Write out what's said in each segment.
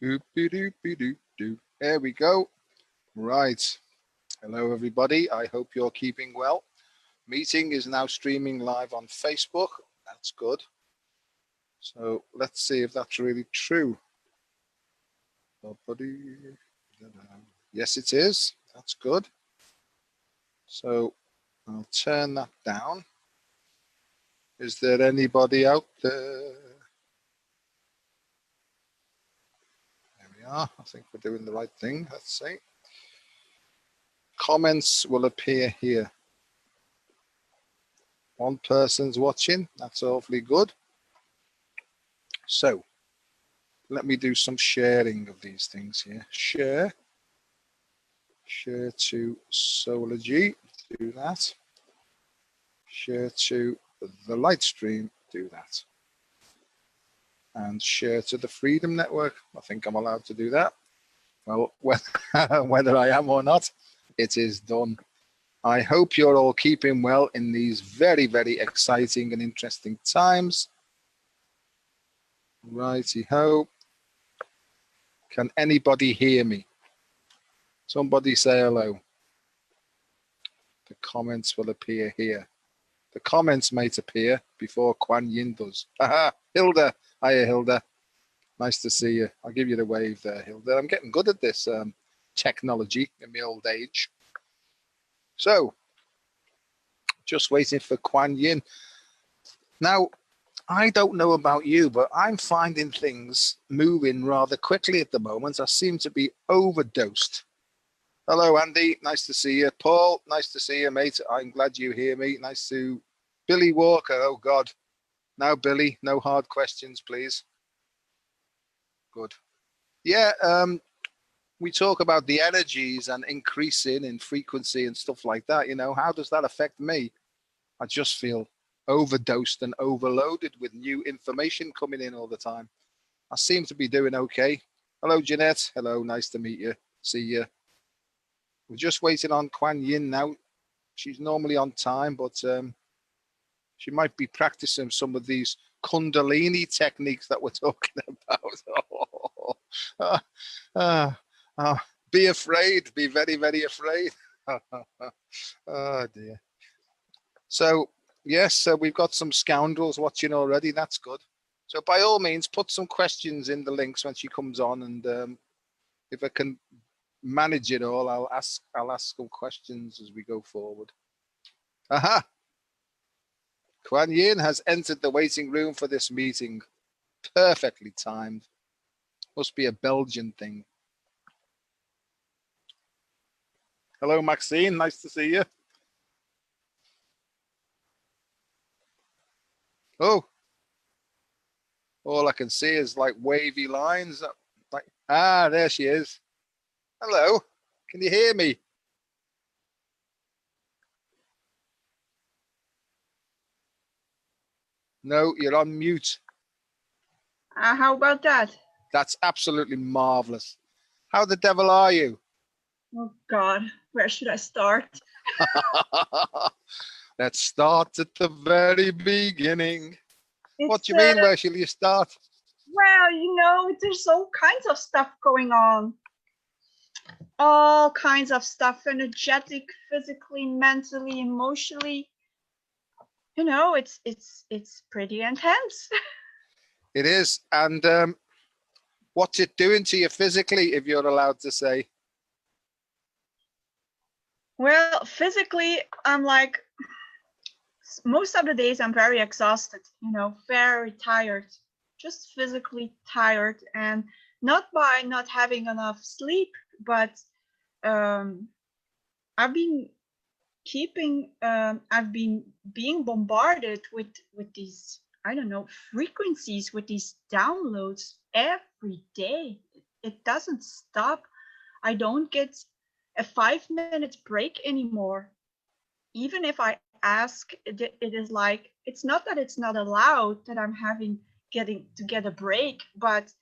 Doop-de-doop-de-doop-doop. There we go. Right. Hello, everybody. I hope you're keeping well. Meeting is now streaming live on Facebook. That's good. So let's see if that's really true. Yes, it is. That's good. So I'll turn that down. Is there anybody out there? There we are. I think we're doing the right thing. Let's see. Comments will appear here. One person's watching. That's awfully good. So let me do some sharing of these things here. Share to Solargy, do that. Share to the light stream, do that. And share to the Freedom Network. I think I'm allowed to do that. Well, whether I am or not, it is done. I hope you're all keeping well in these very, very exciting and interesting times. Righty-ho. Can anybody hear me? Somebody say hello. The comments will appear here. The comments might appear before Kuan Yin does. Haha, Hilda. Hiya, Hilda. Nice to see you. I'll give you the wave there, Hilda. I'm getting good at this technology in my old age. So, just waiting for Kuan Yin. Now, I don't know about you, but I'm finding things moving rather quickly at the moment. I seem to be overdosed. Hello, Andy. Nice to see you. Paul, nice to see you, mate. I'm glad you hear me. Nice to... Billy Walker. Oh, God. Now, Billy, no hard questions, please. Good. Yeah, we talk about the energies and increasing in frequency and stuff like that. You know, how does that affect me? I just feel overdosed and overloaded with new information coming in all the time. I seem to be doing okay. Hello, Jeanette. Hello, nice to meet you. See you. We're just waiting on Kuan Yin now. She's normally on time, but she might be practicing some of these Kundalini techniques that we're talking about. Be afraid. Be very, very afraid. Oh, dear. So, yes, so we've got some scoundrels watching already. That's good. So by all means, put some questions in the links when she comes on, and if I can manage it all, I'll ask some questions as we go forward. Aha! Kuan Yin has entered the waiting room for this meeting. Perfectly timed. Must be a Belgian thing. Hello, Maxine. Nice to see you. Oh, all I can see is like wavy lines. Like, there she is. Hello. Can you hear me? No, you're on mute. How about that? That's absolutely marvelous. How the devil are you? Oh, God, where should I start? Let's start at the very beginning. What do you mean, where shall you start? Well, you know, there's all kinds of stuff going on. All kinds of stuff, energetic, physically, mentally, emotionally. You know, it's pretty intense. It is. And what's it doing to you physically, if you're allowed to say? Well, physically, I'm like, most of the days I'm very exhausted, you know, very tired, just physically tired, and not by not having enough sleep, but I've been being bombarded with these, I don't know, frequencies, with these downloads every day. It doesn't stop. I don't get a 5-minute break anymore. Even if I ask, it is like, it's not that it's not allowed that I'm getting to get a break, but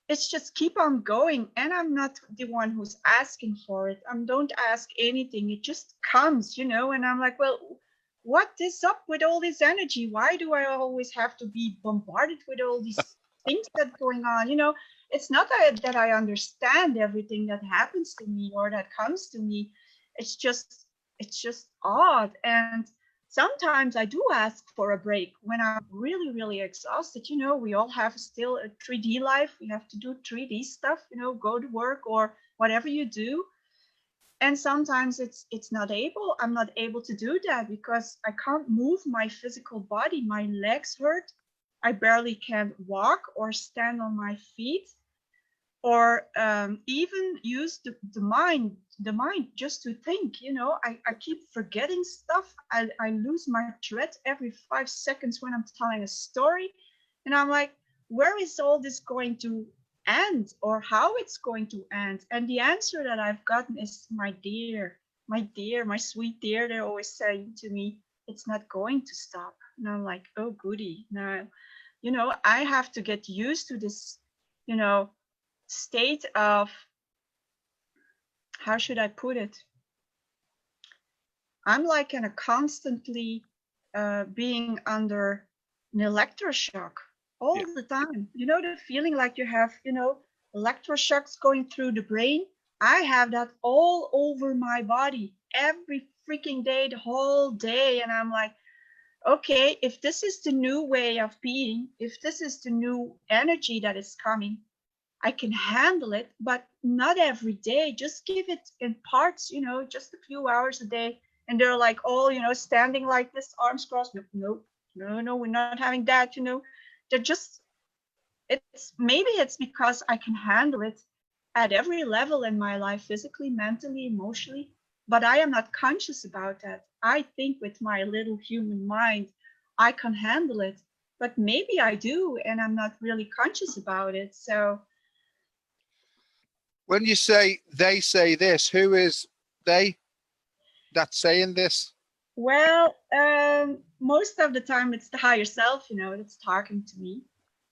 it's just keep on going, and I'm not the one who's asking for it. I don't ask anything. It just comes, you know, and I'm like, well, what is up with all this energy? Why do I always have to be bombarded with all these things that going on. It's not that I understand everything that happens to me or that comes to me. It's just odd. And sometimes I do ask for a break when I'm really, really exhausted. We all have still a 3D life. We have to do 3D stuff, go to work or whatever you do. And sometimes I'm not able to do that because I can't move my physical body. My legs hurt. I barely can walk or stand on my feet or even use the mind just to think. I keep forgetting stuff. I lose my thread every 5 seconds when I'm telling a story, and I'm like, where is all this going to end, or how it's going to end? And the answer that I've gotten is, my dear, my sweet dear, they're always saying to me, it's not going to stop. And I'm like, oh goody. Now I have to get used to this you know state of, how should I put it? I'm like in a constantly being under an electroshock all Yeah. the time. The feeling like you have, electroshocks going through the brain. I have that all over my body every freaking day, the whole day. And I'm like, okay, if this is the new way of being, if this is the new energy that is coming, I can handle it, but not every day. Just give it in parts, just a few hours a day. And they're like, all, standing like this, arms crossed. No, no, no, no, we're not having that, They're just, maybe it's because I can handle it at every level in my life, physically, mentally, emotionally, but I am not conscious about that. I think with my little human mind, I can handle it, but maybe I do, and I'm not really conscious about it. So, When you say they say this, who is they that's saying this? well, most of the time it's the higher self, that's talking to me,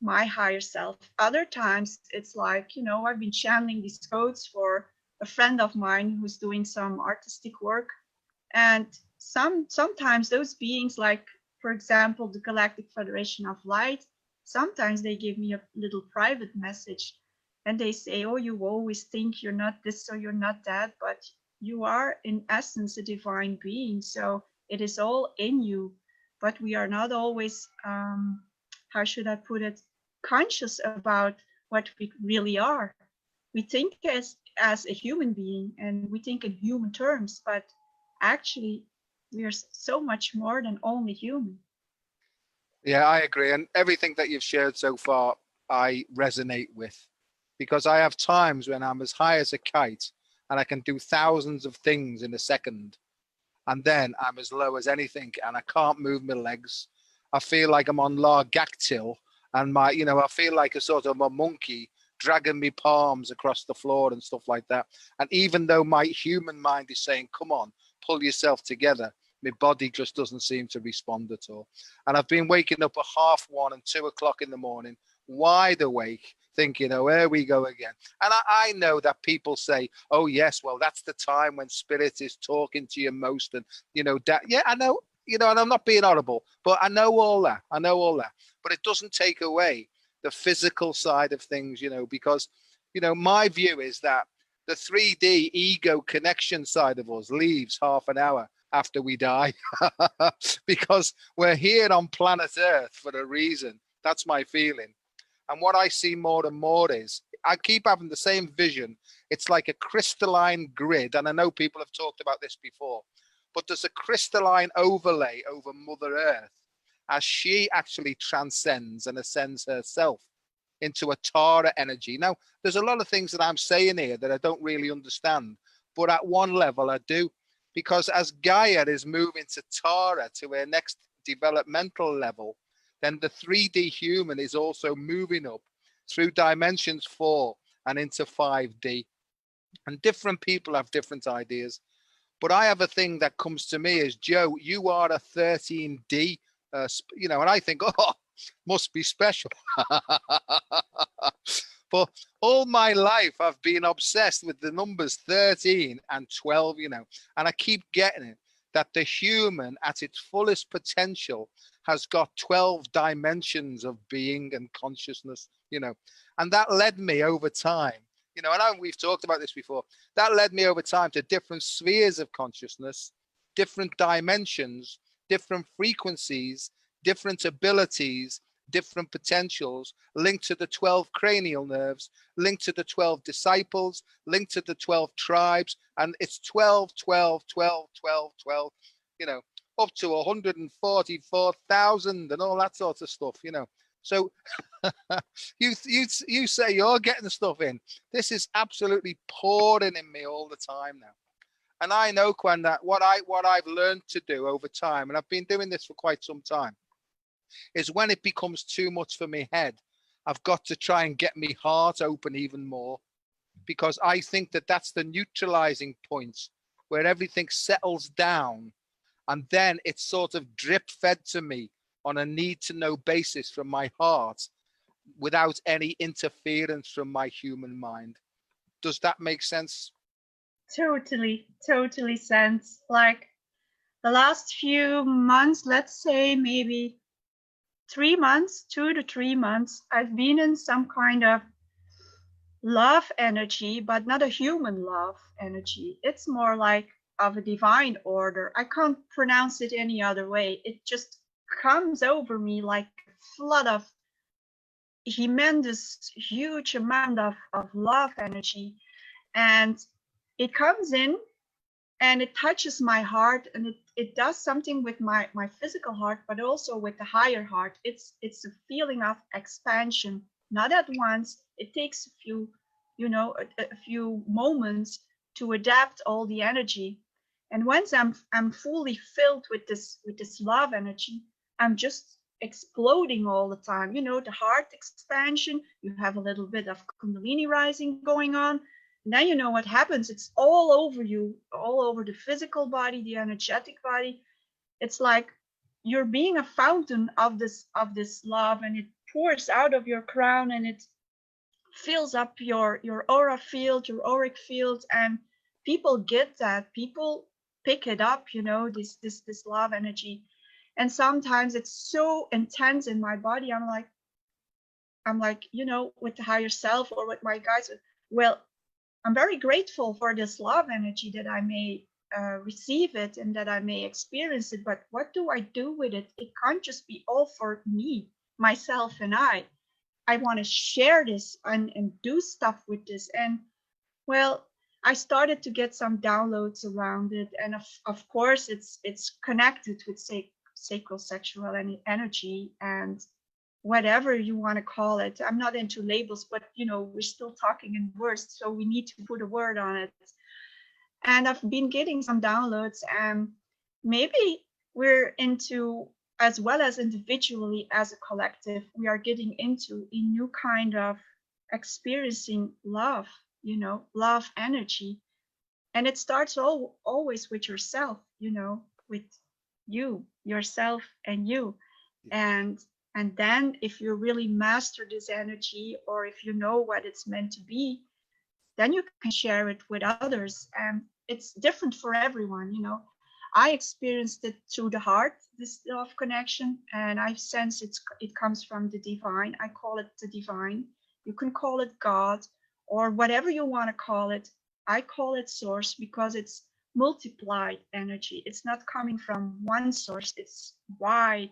my higher self. Other times it's like, I've been channeling these codes for a friend of mine who's doing some artistic work. And sometimes those beings, like, for example, the Galactic Federation of Light, sometimes they give me a little private message and they say, oh, you always think you're not this or you're not that, but you are in essence a divine being. So it is all in you, but we are not always, how should I put it, conscious about what we really are. We think as a human being and we think in human terms, but actually we are so much more than only human. Yeah, I agree. And everything that you've shared so far, I resonate with, because I have times when I'm as high as a kite and I can do thousands of things in a second. And then I'm as low as anything and I can't move my legs. I feel like I'm on Largactyl and I feel like a sort of a monkey dragging me palms across the floor and stuff like that. And even though my human mind is saying, come on, pull yourself together, my body just doesn't seem to respond at all. And I've been waking up at 1:30 and 2 o'clock in the morning, wide awake, thinking, oh, here we go again. And I know that people say, oh, yes, well, that's the time when spirit is talking to you most. And, yeah, I know, and I'm not being horrible, but I know all that. I know all that. But it doesn't take away the physical side of things, because, my view is that the 3D ego connection side of us leaves half an hour after we die because we're here on planet Earth for a reason. That's my feeling. And what I see more and more is I keep having the same vision. It's like a crystalline grid. And I know people have talked about this before, but there's a crystalline overlay over Mother Earth as she actually transcends and ascends herself into a Tara energy. Now, there's a lot of things that I'm saying here that I don't really understand, but at one level I do, because as Gaia is moving to Tara, to her next developmental level, then the 3D human is also moving up through dimensions 4 and into 5D. And different people have different ideas. But I have a thing that comes to me as, Joe, you are a 13D, and I think, oh, must be special. For all my life, I've been obsessed with the numbers 13 and 12, and I keep getting it, that the human at its fullest potential has got 12 dimensions of being and consciousness, you know, and that led me over time, you know, and we've talked about this before, that led me over time to different spheres of consciousness, different dimensions, different frequencies, different abilities, different potentials, linked to the 12 cranial nerves, linked to the 12 disciples, linked to the 12 tribes, and it's 12, 12, 12, 12, 12, you know, up to 144,000 and all that sort of stuff, you know. So you say you're getting the stuff in. This is absolutely pouring in me all the time now. And I know, Kuan, that what I've learned to do over time, and I've been doing this for quite some time, is when it becomes too much for my head, I've got to try and get my heart open even more, because I think that that's the neutralizing point where everything settles down, and then it's sort of drip fed to me on a need to know basis from my heart without any interference from my human mind. Does that make sense? Totally sense. Like the last few months, let's say maybe 3 months, 2 to 3 months, I've been in some kind of love energy, but not a human love energy. It's more like of a divine order. I can't pronounce it any other way. It just comes over me like a flood of tremendous, huge amount of love energy. And it comes in and it touches my heart, and it does something with my physical heart, but also with the higher heart. It's a feeling of expansion, not at once. It takes a few, you know, a few moments to adapt all the energy. And once I'm fully filled with this love energy, I'm just exploding all the time. You know, the heart expansion, you have a little bit of Kundalini rising going on. Now you know what happens. It's all over you, all over the physical body, the energetic body. It's like you're being a fountain of this love, and it pours out of your crown, and it fills up your aura field, your auric field, and people get that. People pick it up, you know, this love energy. And sometimes it's so intense in my body. I'm like, you know, with the higher self or with my guides. Well, I'm very grateful for this love energy that I may receive it and that I may experience it. But what do I do with it? It can't just be all for me, myself, and I. I want to share this and do stuff with this. And well, I started to get some downloads around it, and of course, it's connected with sacral sexual energy and whatever you want to call it. I'm not into labels, but you know, we're still talking in words, so we need to put a word on it. And I've been getting some downloads, and maybe we're into, as well as individually as a collective, we are getting into a new kind of experiencing love, you know, love energy. And it starts always with yourself, you know, with you, yourself, and you. And and then if you really master this energy, or if you know what it's meant to be, then you can share it with others. And it's different for everyone, you know. I experienced it through the heart, this love connection, and I sense it comes from the divine. I call it the divine. You can call it God or whatever you want to call it. I call it source because it's multiplied energy. It's not coming from one source, it's wide.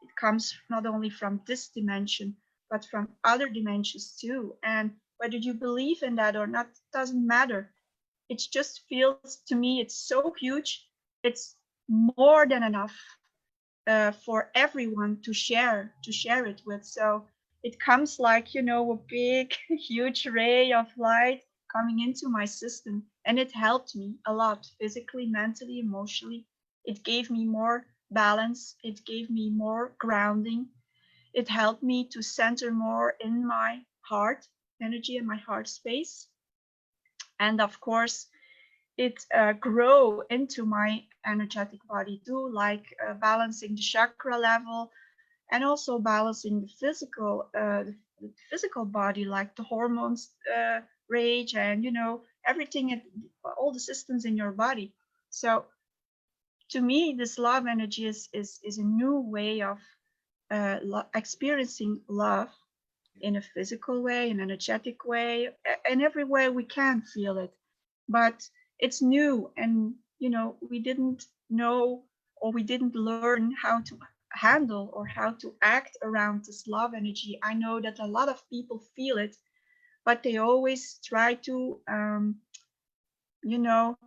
It comes not only from this dimension, but from other dimensions too. And whether you believe in that or not doesn't matter. It just feels to me it's so huge. It's more than enough for everyone to share it with. So it comes like, you know, a big, huge ray of light coming into my system, and it helped me a lot, physically, mentally, emotionally. It gave me more balance. It gave me more grounding. It helped me to center more in my heart energy and my heart space. And of course, it grow into my energetic body too, like balancing the chakra level, and also balancing the physical body, like the hormones rage, and you know, everything, all the systems in your body. So to me, this love energy is a new way of experiencing love in a physical way, an energetic way, in every way we can feel it. But it's new, and we didn't know, or we didn't learn how to handle or how to act around this love energy. I know that a lot of people feel it, but they always try to you know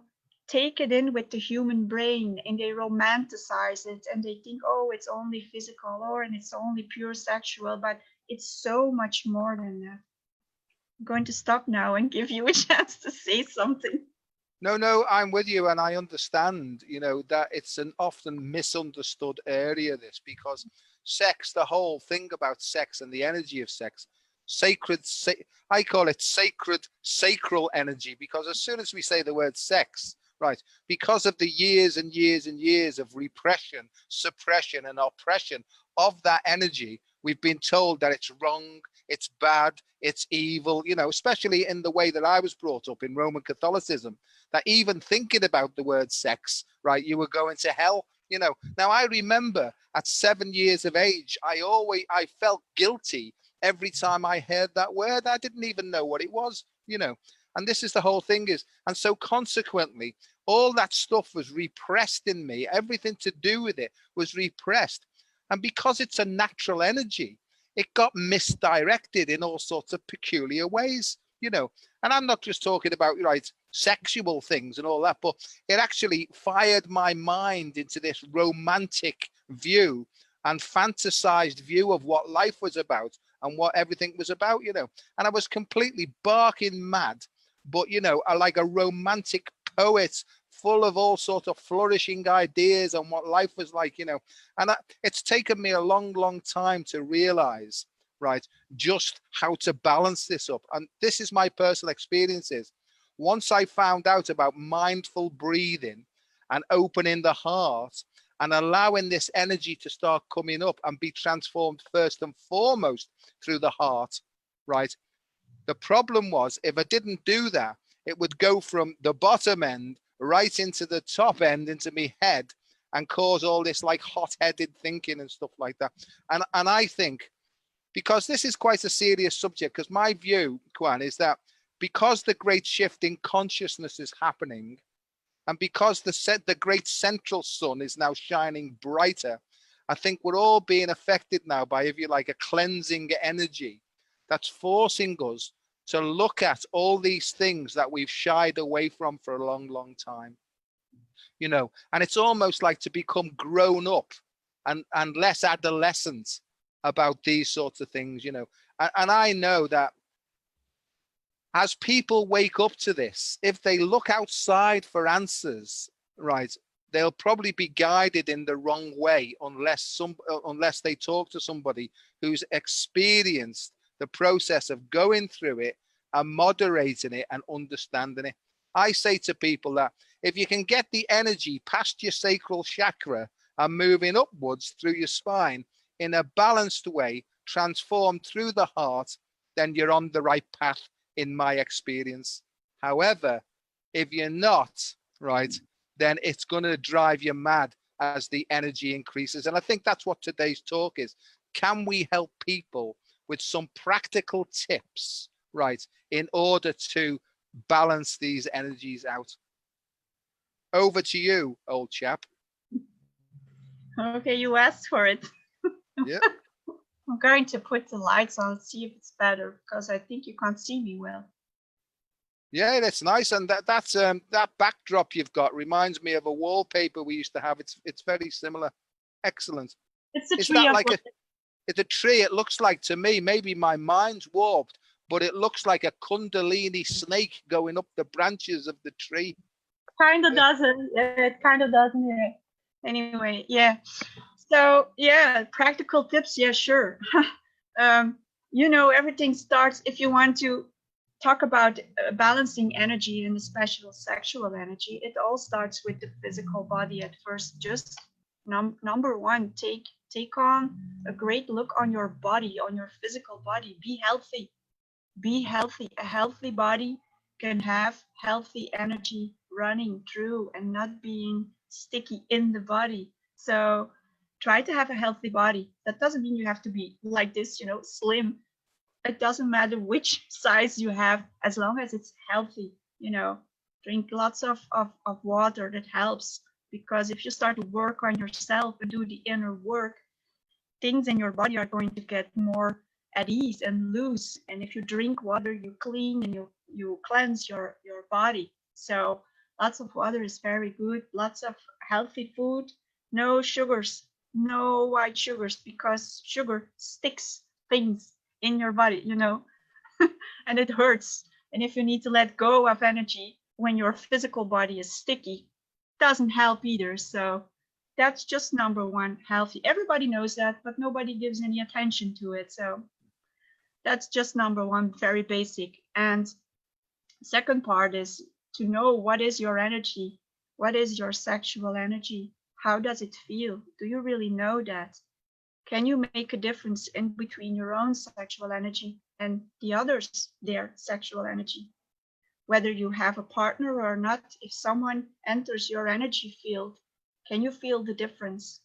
take it in with the human brain, and they romanticize it, and they think, oh, it's only physical, or and it's only pure sexual, but it's so much more than that. I'm going to stop now and give you a chance to say something. No, I'm with you, and I understand, that it's an often misunderstood area, this, because sex, the whole thing about sex and the energy of sex, I call it sacred, sacral energy, because as soon as we say the word sex, right, because of the years and years and years of repression, suppression, and oppression of that energy, we've been told that it's wrong, it's bad, it's evil, especially in the way that I was brought up in Roman Catholicism, that even thinking about the word sex, right, you were going to hell. Now I remember at 7 years of age, I felt guilty every time I heard that word. I didn't even know what it was, and this is the whole thing is, and so consequently, all that stuff was repressed in me. Everything to do with it was repressed. And because it's a natural energy, it got misdirected in all sorts of peculiar ways, and I'm not just talking about, right, sexual things and all that, but it actually fired my mind into this romantic view and fantasized view of what life was about and what everything was about, and I was completely barking mad, but like a romantic poet full of all sorts of flourishing ideas on what life was like, and it's taken me a long time to realize, right, just how to balance this up. And this is my personal experiences. Once I found out about mindful breathing and opening the heart and allowing this energy to start coming up and be transformed first and foremost through the heart, right? The problem was, if I didn't do that, it would go from the bottom end right into the top end, into my head, and cause all this like hot-headed thinking and stuff like that. And I think, because this is quite a serious subject, because my view, Kuan, is that because the great shift in consciousness is happening, and because the great central sun is now shining brighter, I think we're all being affected now by, if you like, a cleansing energy that's forcing us to look at all these things that we've shied away from for a long time. And it's almost like to become grown up and less adolescent about these sorts of things, and I know that as people wake up to this, if they look outside for answers, right, they'll probably be guided in the wrong way unless they talk to somebody who's experienced the process of going through it and moderating it and understanding it. I say to people that if you can get the energy past your sacral chakra and moving upwards through your spine in a balanced way, transformed through the heart, then you're on the right path, in my experience. However, if you're not, right, then it's going to drive you mad as the energy increases. And I think that's what today's talk is. Can we help people with some practical tips, right, in order to balance these energies out? Over to you, old chap. Okay, you asked for it. Yeah. I'm going to put the lights on, see if it's better, because I think you can't see me well. Yeah, that's nice, and that backdrop you've got reminds me of a wallpaper we used to have. It's very similar. Excellent. It's a Is tree that of like it's a tree? It looks like to me, maybe my mind's warped, but it looks like a Kundalini snake going up the branches of the tree. Kind of doesn't. It kind of doesn't. Yeah. Anyway, yeah. So yeah, practical tips. Yeah, sure. Everything starts, if you want to talk about balancing energy, and especially sexual energy. It all starts with the physical body at first. Just number one, take on a great look on your body, on your physical body. Be healthy. Be healthy. A healthy body can have healthy energy running through and not being sticky in the body. So try to have a healthy body. That doesn't mean you have to be like this, slim. It doesn't matter which size you have, as long as it's healthy. Drink lots of water. That helps, because if you start to work on yourself and do the inner work, things in your body are going to get more at ease and loose. And if you drink water, you clean and you cleanse your body. So lots of water is very good. Lots of healthy food. No sugars, no white sugars, because sugar sticks things in your body. And it hurts. And if you need to let go of energy when your physical body is sticky, doesn't help either. So that's just number one, healthy. Everybody knows that, but nobody gives any attention to it. So that's just number one, very basic. And second part is to know, what is your energy? What is your sexual energy? How does it feel? Do you really know that? Can you make a difference in between your own sexual energy and the others, their sexual energy? Whether you have a partner or not, if someone enters your energy field, can you feel the difference?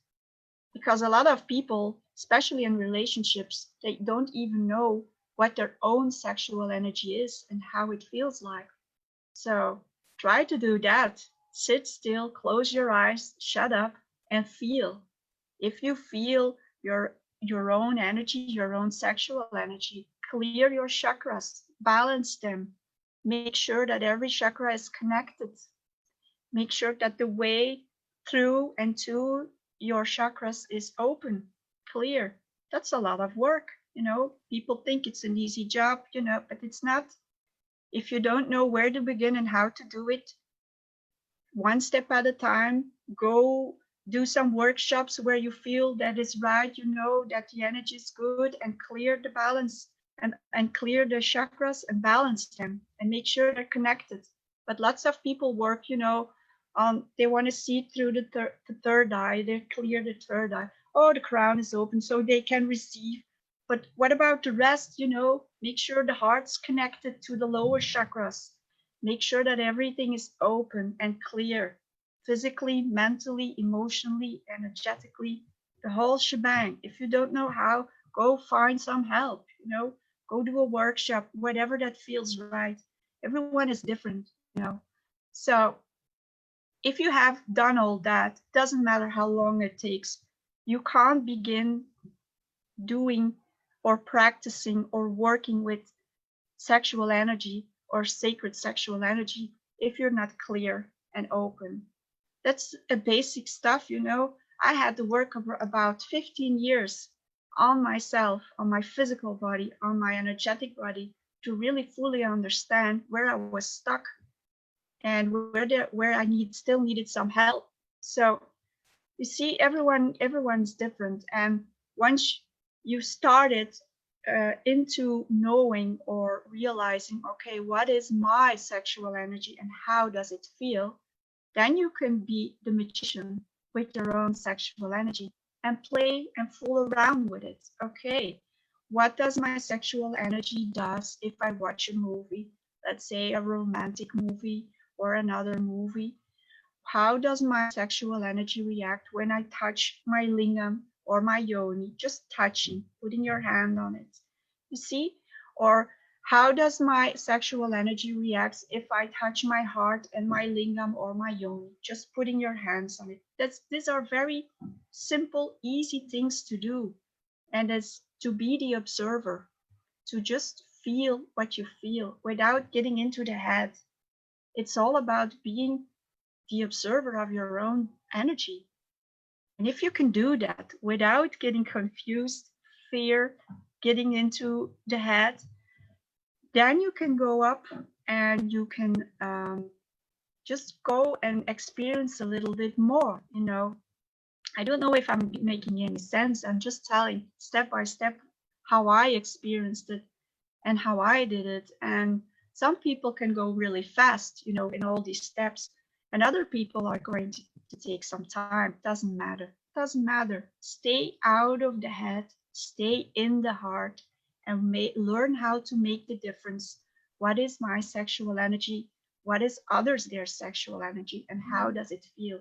Because a lot of people, especially in relationships, they don't even know what their own sexual energy is and how it feels like. So try to do that. Sit still, close your eyes, shut up, and feel. If you feel your own energy, your own sexual energy, clear your chakras, balance them. Make sure that every chakra is connected. Make sure that the way through and to your chakras is open, clear. That's a lot of work. People think it's an easy job, but it's not. If you don't know where to begin and how to do it, one step at a time, go do some workshops where you feel that is right, that the energy is good, and clear the balance and clear the chakras and balance them and make sure they're connected. But lots of people work, they want to see through the third eye. They clear the third eye. Oh, the crown is open so they can receive. But what about the rest? Make sure the heart's connected to the lower chakras. Make sure that everything is open and clear, physically, mentally, emotionally, energetically, the whole shebang. If you don't know how, go find some help, go do a workshop, whatever that feels right. Everyone is different. So if you have done all that, doesn't matter how long it takes, you can't begin doing or practicing or working with sexual energy or sacred sexual energy if you're not clear and open. That's a basic stuff. I had to work about 15 years on myself, on my physical body, on my energetic body, to really fully understand where I was stuck and where I still needed some help. So you see, everyone's different, and once you started into knowing or realizing, okay, what is my sexual energy and how does it feel, then you can be the magician with your own sexual energy and play and fool around with it. Okay, what does my sexual energy does if I watch a movie, let's say a romantic movie or another movie? How does my sexual energy react when I touch my lingam or my yoni? Just touching, putting your hand on it. You see? Or how does my sexual energy react if I touch my heart and my lingam or my yoni? Just putting your hands on it. These are very simple, easy things to do. And it's to be the observer, to just feel what you feel without getting into the head. It's all about being the observer of your own energy. And if you can do that without getting confused, fear, getting into the head, then you can go up and you can just go and experience a little bit more. I don't know if I'm making any sense. I'm just telling step by step how I experienced it and how I did it. And some people can go really fast, in all these steps. And other people are going to take some time. Doesn't matter. Doesn't matter. Stay out of the head. Stay in the heart and learn how to make the difference. What is my sexual energy? What is others their sexual energy? And how does it feel?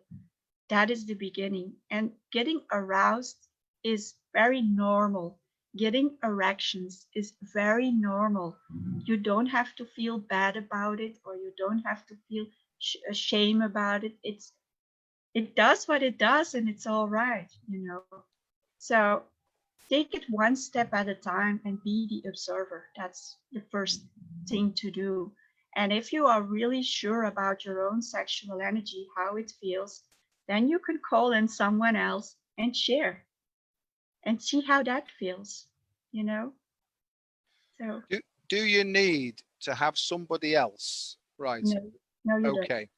That is the beginning. And getting aroused is very normal. Getting erections is very normal. You don't have to feel bad about it, or you don't have to feel shame about it. It does what it does, and it's all right, you know. So take it one step at a time and be the observer. That's the first thing to do. And if you are really sure about your own sexual energy, how it feels, then you can call in someone else and share and see how that feels, you know? So, Do you need to have somebody else? Right. no, no, you don't. Okay.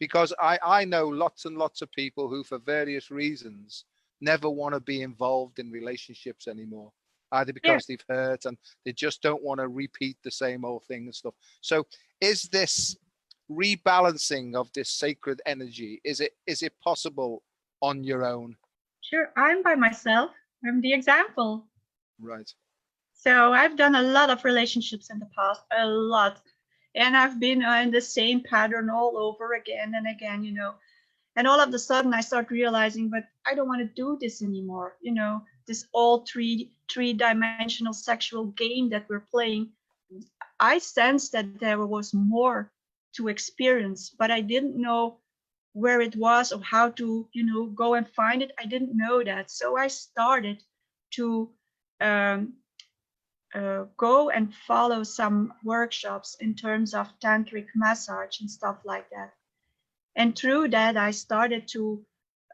Because I know lots and lots of people who, for various reasons, never want to be involved in relationships anymore, either Yeah, because they've hurt and they just don't want to repeat the same old thing and stuff. So is this rebalancing of this sacred energy, is it possible on your own? sure. I'm by myself. I'm the example. Right. So I've done a lot of relationships in the past, a lot. And I've been in the same pattern all over again and again, you know. And all of a sudden I start realizing, but I don't want to do this anymore, you know, this all three-dimensional sexual game that we're playing. I sensed that there was more to experience, but I didn't know where it was or how to, you know, go and find it. I didn't know that. So I started to um, go and follow some workshops in terms of tantric massage and stuff like that. And through that, I started to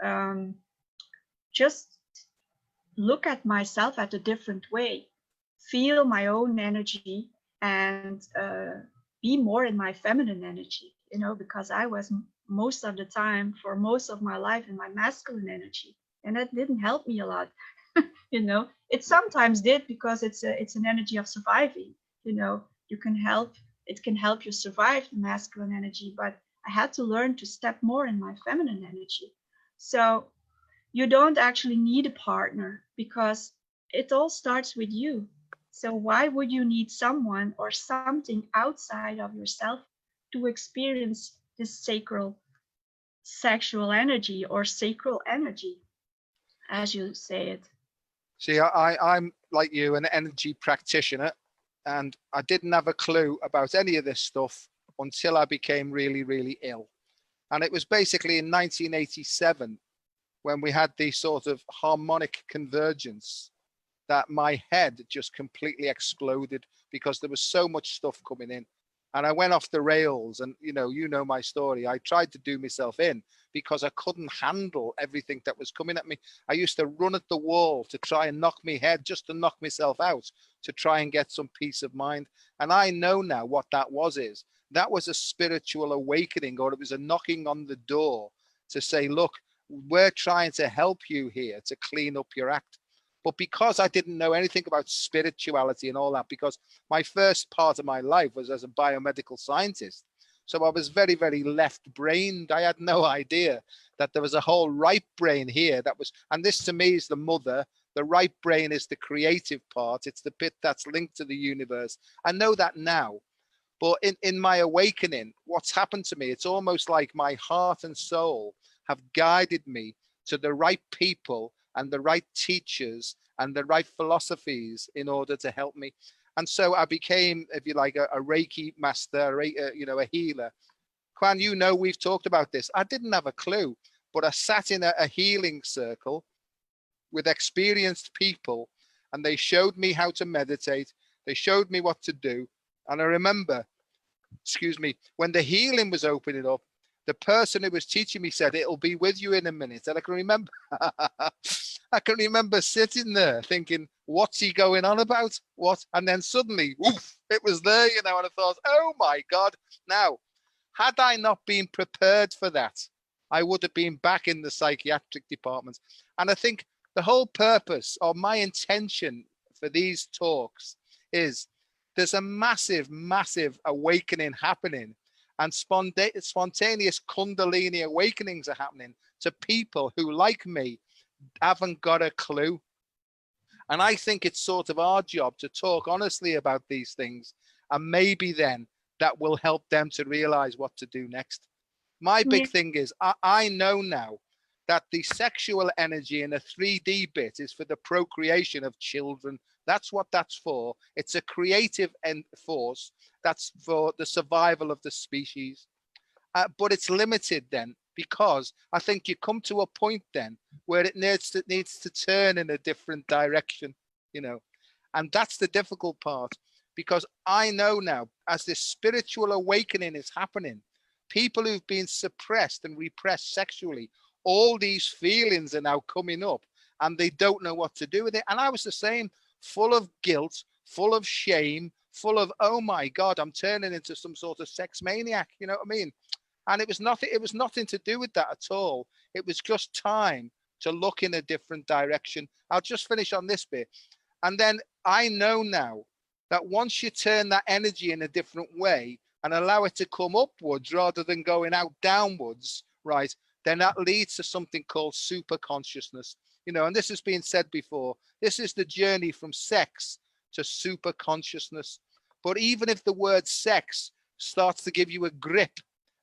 um, just look at myself at a different way, feel my own energy, and be more in my feminine energy, you know, because I was most of the time, for most of my life, in my masculine energy. And that didn't help me a lot. You know, it Yeah. sometimes did, because it's an energy of surviving. You know, you can help, it can help you survive the masculine energy, but I had to learn to step more in my feminine energy. So you don't actually need a partner, because it all starts with you. So why would you need someone or something outside of yourself to experience this sacral sexual energy, or sacral energy, as you say it? See, I'm like you, an energy practitioner, and I didn't have a clue about any of this stuff until I became really, really ill. And it was basically in 1987 when we had the sort of harmonic convergence that my head just completely exploded because there was so much stuff coming in. And I went off the rails, and you know my story. I tried to do myself in because I couldn't handle everything that was coming at me. I used to run at the wall to try and knock my head, just to knock myself out, to try and get some peace of mind. And I know now what that is. That was a spiritual awakening, or it was a knocking on the door to say, look, we're trying to help you here to clean up your act. But because I didn't know anything about spirituality and all that, because my first part of my life was as a biomedical scientist, so I was very, very left-brained. I had no idea that there was a whole right brain here that was, and this to me is the mother. The right brain is the creative part. It's the bit that's linked to the universe. I know that now. But in my awakening, what's happened to me, it's almost like my heart and soul have guided me to the right people and the right teachers and the right philosophies in order to help me. And so I became, if you like, a Reiki master, a healer. Kuan, we've talked about this. I didn't have a clue, but I sat in a healing circle with experienced people, and they showed me how to meditate. They showed me what to do. And I remember, excuse me, when the healing was opening up, the person who was teaching me said, it'll be with you in a minute. And I can remember, I can remember sitting there thinking, what's he going on about? What? And then suddenly, woof, it was there, and I thought, oh my God. Now, had I not been prepared for that, I would have been back in the psychiatric department. And I think the whole purpose, or my intention for these talks, is there's a massive, massive awakening happening, and spontaneous Kundalini awakenings are happening to people who, like me, haven't got a clue. And I think it's sort of our job to talk honestly about these things, and maybe then that will help them to realize what to do next. My Yeah. big thing is I know now that the sexual energy in a 3D bit is for the procreation of children. That's what that's for. It's a creative force that's for the survival of the species. But it's limited then, because I think you come to a point then where it needs to turn in a different direction, and that's the difficult part, because I know now, as this spiritual awakening is happening, people who've been suppressed and repressed sexually, all these feelings are now coming up and they don't know what to do with it. And I was the same, full of guilt, full of shame, full of, oh my God, I'm turning into some sort of sex maniac. You know what I mean? And it was nothing to do with that at all. It was just time to look in a different direction. I'll just finish on this bit. And then I know now that once you turn that energy in a different way and allow it to come upwards rather than going out downwards, right, then that leads to something called super consciousness. And this has been said before, this is the journey from sex to super consciousness. But even if the word sex starts to give you a grip,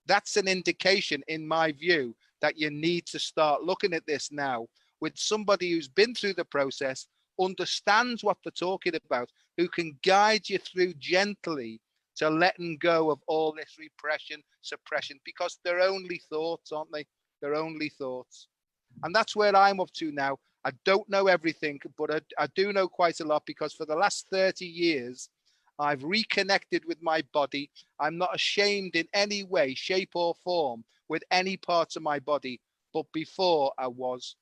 that's an indication, in my view, that you need to start looking at this now with somebody who's been through the process, understands what they're talking about, who can guide you through gently to letting go of all this repression, suppression, because they're only thoughts, aren't they? They're only thoughts. And that's where I'm up to now. I don't know everything, but I do know quite a lot, because for the last 30 years, I've reconnected with my body. I'm not ashamed in any way, shape or form with any parts of my body. But before I was,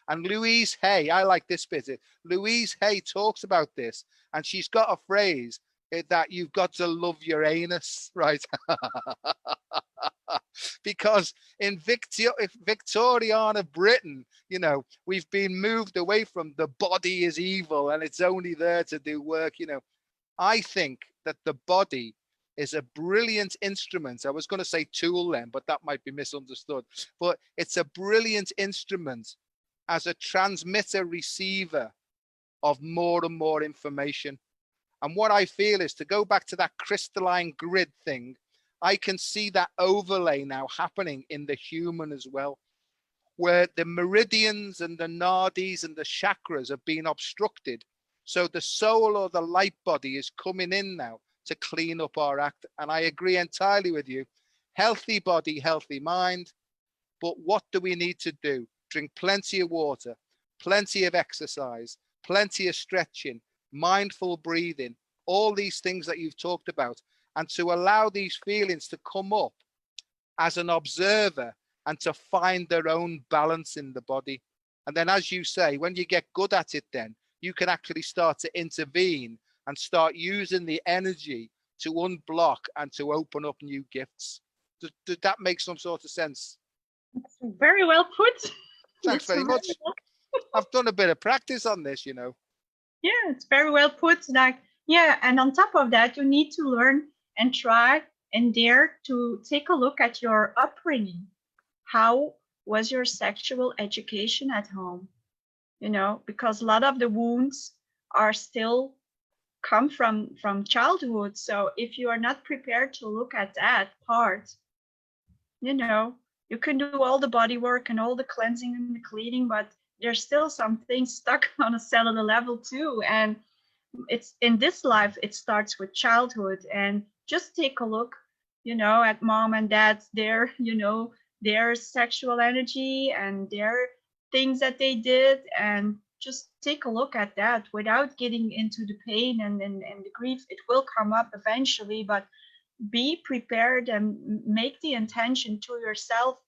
and Louise Hay, I like this bit. Louise Hay talks about this, and she's got a phrase that you've got to love your anus, right? Because in Victoriana Britain, we've been moved away from the body is evil and it's only there to do work. I think that the body is a brilliant instrument. I was going to say tool then, but that might be misunderstood. But it's a brilliant instrument as a transmitter receiver of more and more information. And what I feel is, to go back to that crystalline grid thing, I can see that overlay now happening in the human as well, where the meridians and the nadis and the chakras have been obstructed. So the soul or the light body is coming in now to clean up our act. And I agree entirely with you. Healthy body, healthy mind. But what do we need to do? Drink plenty of water, plenty of exercise, plenty of stretching, mindful breathing, all these things that you've talked about, and to allow these feelings to come up as an observer and to find their own balance in the body. And then, as you say, when you get good at it, then you can actually start to intervene and start using the energy to unblock and to open up new gifts. Does that make some sort of sense? It's very well put. Thanks very much. I've done a bit of practice on this, Yeah, it's very well put. And on top of that, you need to learn and try and dare to take a look at your upbringing. How was your sexual education at home? Because a lot of the wounds are still come from childhood. So if you are not prepared to look at that part, you can do all the body work and all the cleansing and the cleaning, but there's still some things stuck on a cellular level too. And it's in this life, it starts with childhood. And just take a look, at mom and dad's, their sexual energy and their things that they did, and just take a look at that without getting into the pain and the grief. It will come up eventually, but be prepared and make the intention to yourself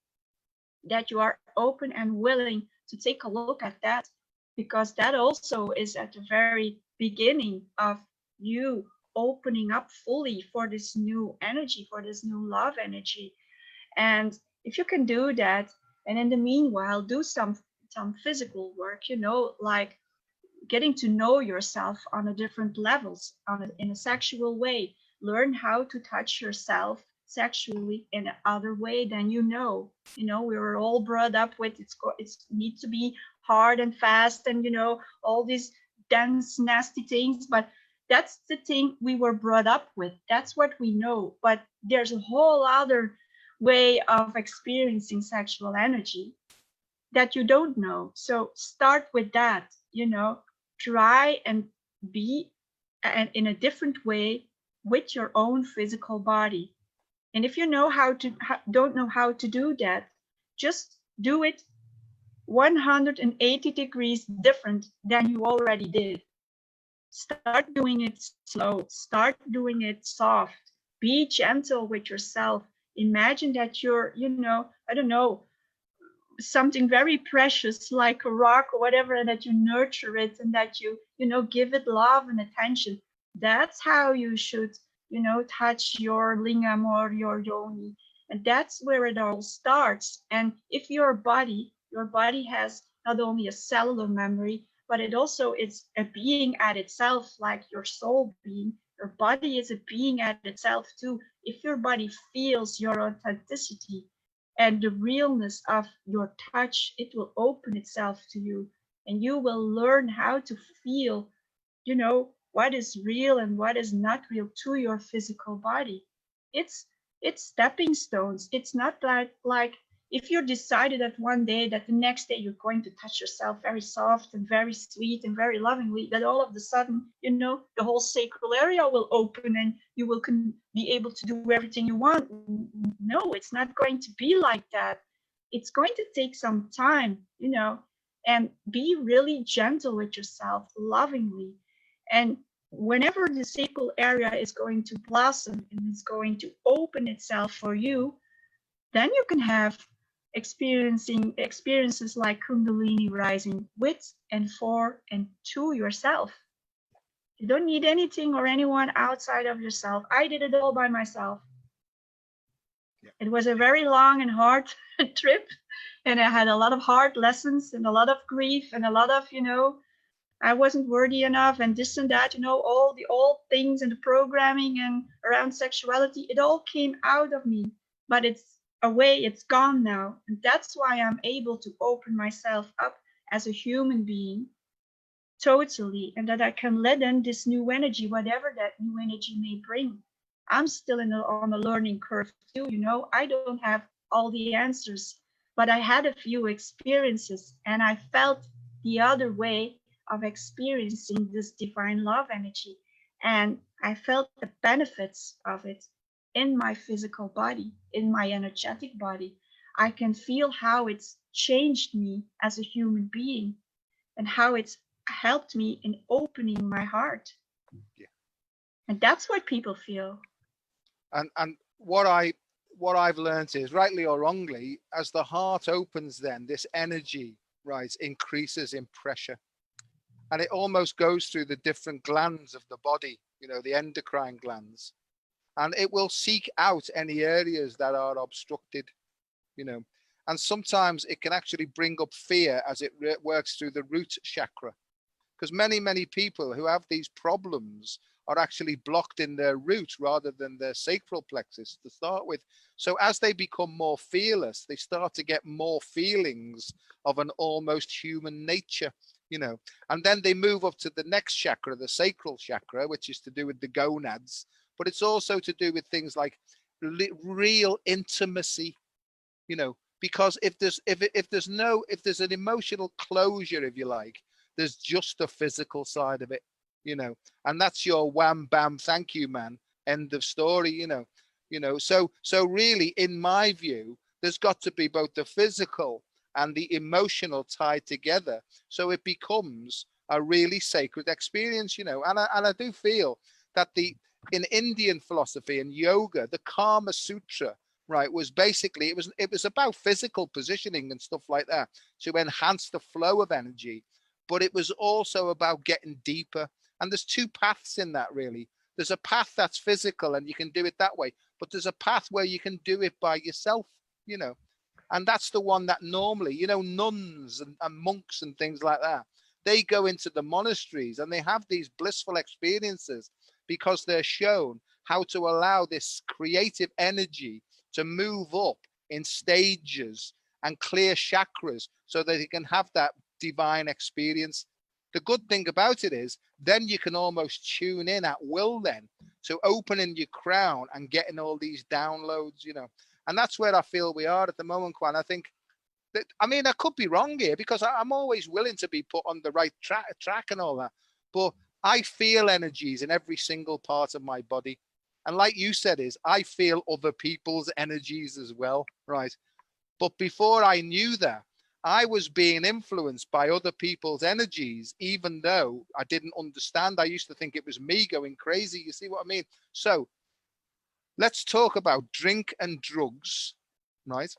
that you are open and willing to take a look at that, because that also is at the very beginning of you opening up fully for this new energy, for this new love energy. And if you can do that, and in the meanwhile do some physical work, like getting to know yourself on a different levels, in a sexual way, learn how to touch yourself sexually in another way than we were all brought up with it's need to be hard and fast and all these dense nasty things, but that's the thing we were brought up with. That's what we know, but there's a whole other way of experiencing sexual energy. that you don't know. So start with that, try and be in a different way with your own physical body. And if you know don't know how to do that, just do it 180 degrees different than you already did. Start doing it slow, start doing it soft, be gentle with yourself. Imagine that you're, I don't know, something very precious like a rock or whatever, and that you nurture it and that you give it love and attention. That's how you should touch your lingam or your yoni, and that's where it all starts. And if your body has not only a cellular memory, but it also is a being at itself, like your soul being. Your body is a being at itself too. If your body feels your authenticity and the realness of your touch, it will open itself to you, and you will learn how to feel, what is real and what is not real to your physical body. It's it's stepping stones. It's not like if you decided that one day, that the next day you're going to touch yourself very soft and very sweet and very lovingly, that all of a sudden, the whole sacral area will open and you will be able to do everything you want. No, it's not going to be like that. It's going to take some time, and be really gentle with yourself, lovingly. And whenever the sacral area is going to blossom and is going to open itself for you, then you can have experiences like Kundalini rising with and for and to yourself. You don't need anything or anyone outside of yourself. I did it all by myself. Yeah. It was a very long and hard trip, and I had a lot of hard lessons and a lot of grief and a lot of, I wasn't worthy enough and this and that, all the old things and the programming and around sexuality. It all came out of me, but it's away, it's gone now. And that's why I'm able to open myself up as a human being totally, and that I can let in this new energy, whatever that new energy may bring. I'm still on a learning curve too, I don't have all the answers, but I had a few experiences and I felt the other way of experiencing this divine love energy. And I felt the benefits of it in my physical body, in my energetic body. I can feel how it's changed me as a human being and how it's helped me in opening my heart. Yeah. And that's what people feel. And what I've learned is, rightly or wrongly, as the heart opens, then this energy, right, increases in pressure, and it almost goes through the different glands of the body, the endocrine glands, and it will seek out any areas that are obstructed, and sometimes it can actually bring up fear as it works through the root chakra, because many people who have these problems are actually blocked in their root rather than their sacral plexus to start with. So as they become more fearless, they start to get more feelings of an almost human nature, and then they move up to the next chakra, the sacral chakra, which is to do with the gonads, but it's also to do with things like real intimacy, because if there's an emotional closure, if you like, there's just the physical side of it, and that's your wham bam thank you man, end of story, so really, in my view, there's got to be both the physical and the emotional tied together, so it becomes a really sacred experience, and I do feel that in Indian philosophy and yoga, the Kama Sutra, right, was basically, it was about physical positioning and stuff like that to enhance the flow of energy, but it was also about getting deeper. And there's two paths in that, really. There's a path that's physical and you can do it that way, but there's a path where you can do it by yourself, and that's the one that normally, nuns and monks and things like that, they go into the monasteries and they have these blissful experiences because they're shown how to allow this creative energy to move up in stages and clear chakras so that you can have that divine experience. The good thing about it is then you can almost tune in at will then to opening your crown and getting all these downloads, and that's where I feel we are at the moment, Kwan. I think I mean, I could be wrong here, because I'm always willing to be put on the right track and all that. But I feel energies in every single part of my body. And like you said, I feel other people's energies as well, right? But before I knew that, I was being influenced by other people's energies, even though I didn't understand. I used to think it was me going crazy. You see what I mean? So let's talk about drink and drugs, right?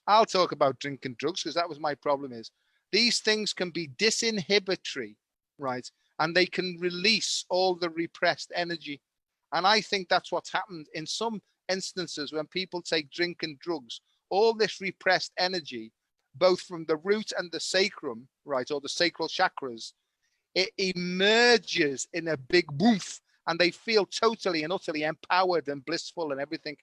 I'll talk about drink and drugs, because that was my problem. Is these things can be disinhibitory, right? And they can release all the repressed energy. And I think that's what's happened in some instances when people take drink and drugs. All this repressed energy, both from the root and the sacrum, right, or the sacral chakras, it emerges in a big boof, and they feel totally and utterly empowered and blissful and everything.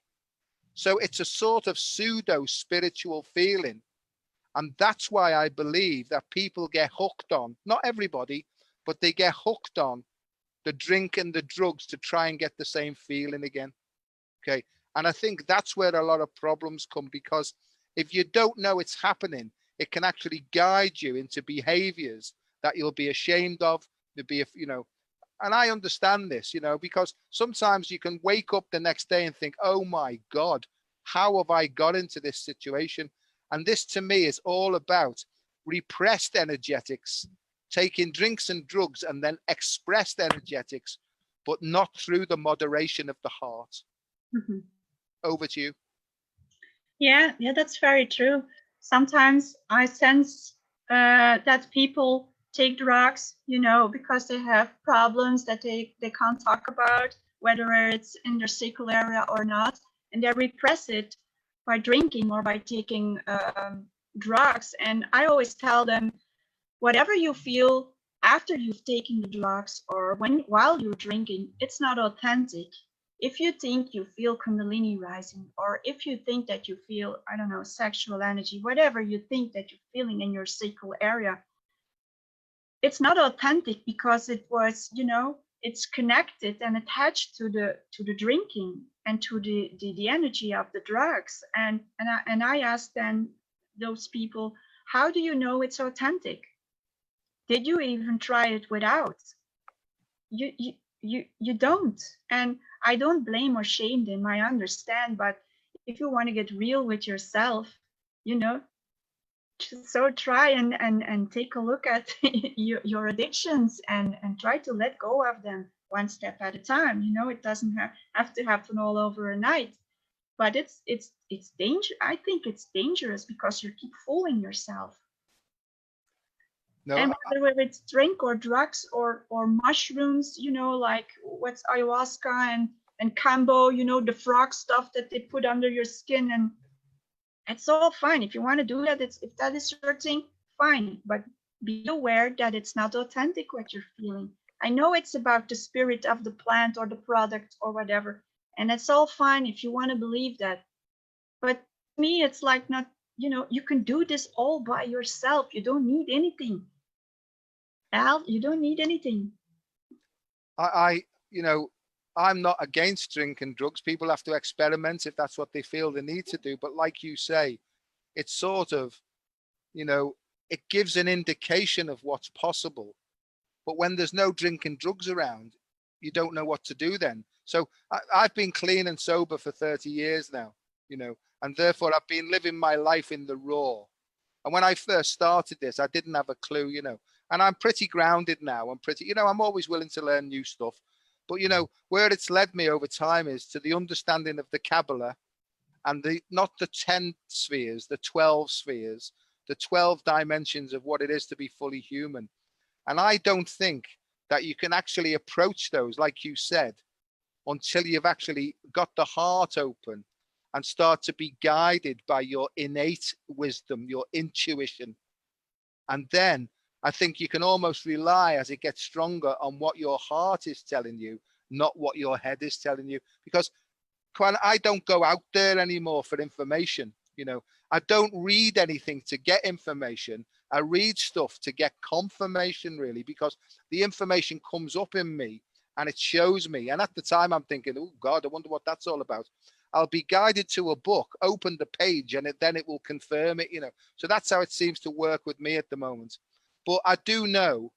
So it's a sort of pseudo spiritual feeling. And that's why I believe that people get hooked on, not everybody, but they get hooked on the drink and the drugs to try and get the same feeling again. Okay. And I think that's where a lot of problems come, because if you don't know it's happening, it can actually guide you into behaviors that you'll be ashamed of. And I understand this, because sometimes you can wake up the next day and think, oh my God, how have I got into this situation? And this to me is all about repressed energetics, taking drinks and drugs, and then expressed energetics, but not through the moderation of the heart. Mm-hmm. Over to you. Yeah, that's very true. Sometimes I sense that people take drugs, because they have problems that they can't talk about, whether it's in their sacral area or not, and they repress it by drinking or by taking drugs. And I always tell them, whatever you feel after you've taken the drugs or while you're drinking, it's not authentic. If you think you feel Kundalini rising, or if you think that you feel, I don't know, sexual energy, whatever you think that you're feeling in your sacral area, it's not authentic, because it was, it's connected and attached to the drinking and to the energy of the drugs. And I asked then those people, how do you know it's authentic? Did you even try it without? You don't. And I don't blame or shame them, I understand. But if you want to get real with yourself, so try and take a look at your addictions and try to let go of them one step at a time. It doesn't have to happen all over a night. But it's danger. I think it's dangerous, because you keep fooling yourself. No, and whether it's drink or drugs or mushrooms, like what's ayahuasca and kambo, the frog stuff that they put under your skin, and it's all fine. If you want to do that, if that is your thing, fine. But be aware that it's not authentic what you're feeling. I know it's about the spirit of the plant or the product or whatever, and it's all fine if you want to believe that. But to me, it's like not, you can do this all by yourself. You don't need anything. Al, you don't need anything. I'm not against drink and drugs. People have to experiment if that's what they feel they need to do. But like you say, it's sort of, it gives an indication of what's possible. But when there's no drink and drugs around, you don't know what to do then. So I've been clean and sober for 30 years now, and therefore I've been living my life in the raw. And when I first started this, I didn't have a clue, and I'm pretty grounded now. I'm always willing to learn new stuff. But, where it's led me over time is to the understanding of the Kabbalah, and not the 10 spheres, the 12 spheres, the 12 dimensions of what it is to be fully human. And I don't think that you can actually approach those, like you said, until you've actually got the heart open and start to be guided by your innate wisdom, your intuition. And then I think you can almost rely, as it gets stronger, on what your heart is telling you, not what your head is telling you. Because I don't go out there anymore for information. I don't read anything to get information. I read stuff to get confirmation, really, because the information comes up in me and it shows me. And at the time I'm thinking, oh God, I wonder what that's all about. I'll be guided to a book, open the page, and then it will confirm it, So that's how it seems to work with me at the moment. But I do know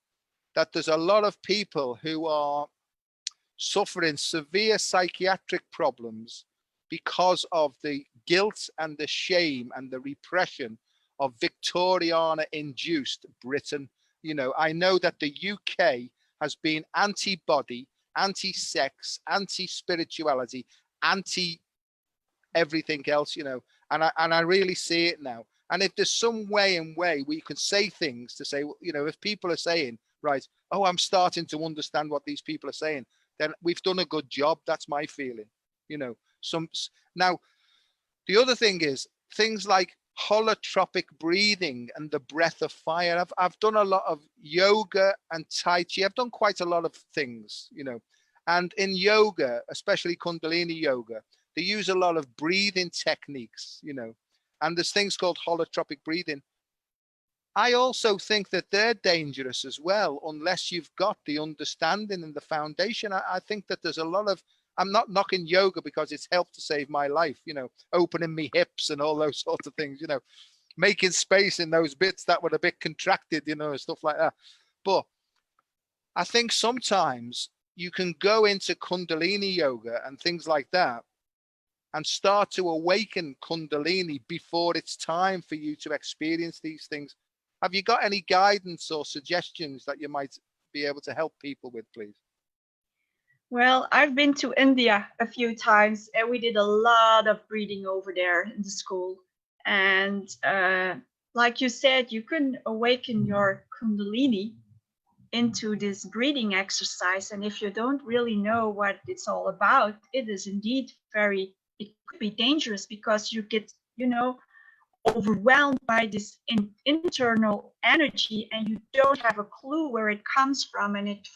that there's a lot of people who are suffering severe psychiatric problems because of the guilt and the shame and the repression of Victoriana induced Britain. I know that the UK has been anti-body, anti-sex, anti-spirituality, anti everything else, and I really see it now. And if there's some way where you can say things to say, if people are saying, right, oh, I'm starting to understand what these people are saying, then we've done a good job. That's my feeling. Now, the other thing is things like holotropic breathing and the breath of fire. I've done a lot of yoga and Tai Chi. I've done quite a lot of things, and in yoga, especially Kundalini yoga, they use a lot of breathing techniques, and there's things called holotropic breathing. I also think that they're dangerous as well, unless you've got the understanding and the foundation. I think that there's a lot of, I'm not knocking yoga because it's helped to save my life, opening me hips and all those sorts of things, making space in those bits that were a bit contracted, stuff like that. But I think sometimes you can go into Kundalini yoga and things like that and start to awaken Kundalini before it's time for you to experience these things. Have you got any guidance or suggestions that you might be able to help people with, please? Well, I've been to India a few times, and we did a lot of breathing over there in the school. And like you said, you can awaken your Kundalini into this breathing exercise. And if you don't really know what it's all about, it is indeed it could be dangerous, because you get, overwhelmed by this internal energy, and you don't have a clue where it comes from, and it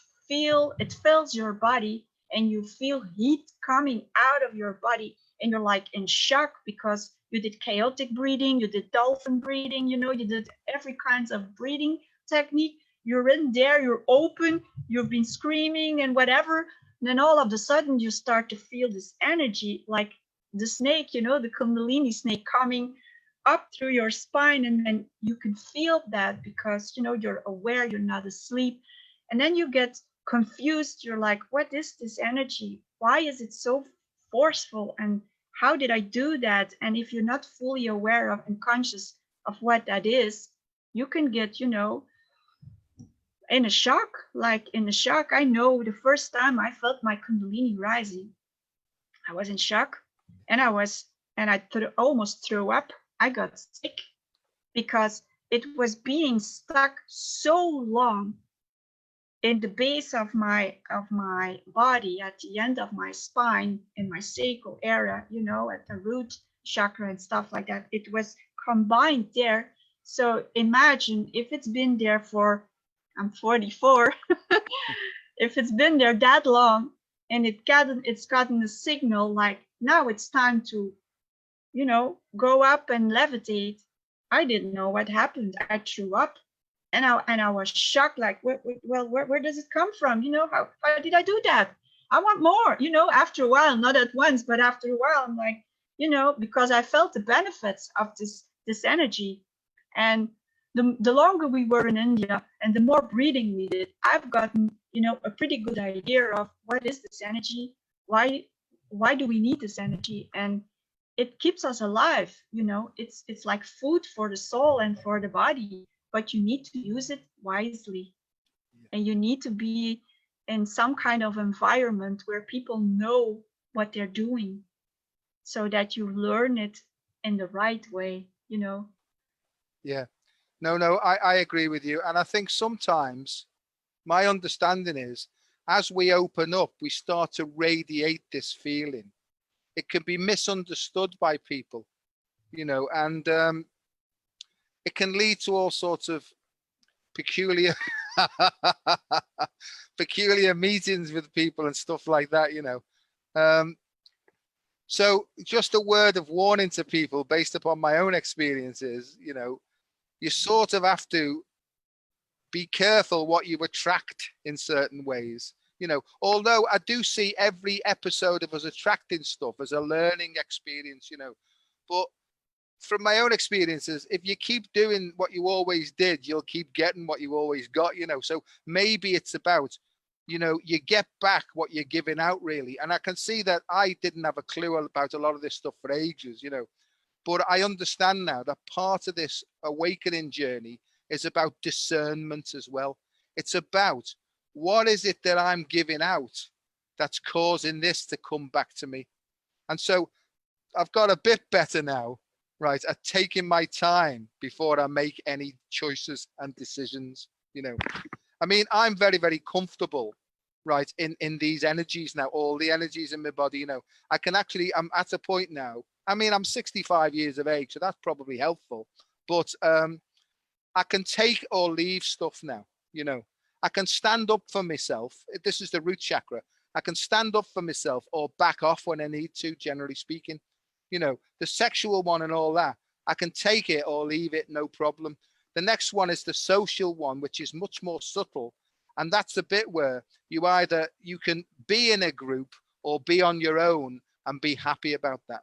fills your body, and you feel heat coming out of your body, and you're like in shock because you did chaotic breathing, you did dolphin breathing, you did every kinds of breathing technique. You're in there, you're open, you've been screaming and whatever, and then all of a sudden you start to feel this energy, like the snake, the Kundalini snake coming up through your spine, and then you can feel that because you're aware, you're not asleep, and then you get confused. You're like, what is this energy? Why is it so forceful, and how did I do that? And if you're not fully aware of and conscious of what that is, you can get in a shock. I know the first time I felt my Kundalini rising, I was in shock, and I almost threw up. I got sick because it was being stuck so long in the base of my body, at the end of my spine, in my sacral area, at the root chakra and stuff like that. It was combined there. So imagine if it's been there for, I'm 44, if it's been there that long, and it's gotten a signal like, now it's time to go up and levitate. I didn't know what happened. I threw up, and I was shocked. Like, where does it come from? How did I do that? I want more. After a while, not at once, but after a while, I'm like, because I felt the benefits of this energy, and the longer we were in India and the more breathing we did, I've gotten a pretty good idea of what is this energy, why do we need this energy, and it keeps us alive. It's like food for the soul and for the body, but you need to use it wisely. And you need to be in some kind of environment where people know what they're doing, so that you learn it in the right way. Yeah, no, I agree with you. And I think sometimes my understanding is, as we open up, we start to radiate this feeling. It can be misunderstood by people, and it can lead to all sorts of peculiar peculiar meetings with people and stuff like that, so just a word of warning to people based upon my own experiences. You sort of have to be careful what you attract in certain ways. You know, although I do see every episode of us attracting stuff as a learning experience, you know, but from my own experiences, if you keep doing what you always did, you'll keep getting what you always got, you know. So maybe it's about, you know, you get back what you're giving out, really. And I can see that I didn't have a clue about a lot of this stuff for ages, you know, but I understand now that part of this awakening journey is about discernment as well. It's about what is it that I'm giving out that's causing this to come back to me. And so I've got a bit better now, right, at taking my time before I make any choices and decisions. You know, I mean, I'm very, very comfortable, right, in these energies now, all the energies in my body. You know, I can actually, I'm at a point now. I mean, I'm 65 years of age, so that's probably helpful. But I can take or leave stuff now. You know, I can stand up for myself. This is the root chakra. I can stand up for myself or back off when I need to, generally speaking. You know, the sexual one and all that, I can take it or leave it, no problem. The next one is the social one, which is much more subtle. And that's the bit where you can be in a group or be on your own and be happy about that.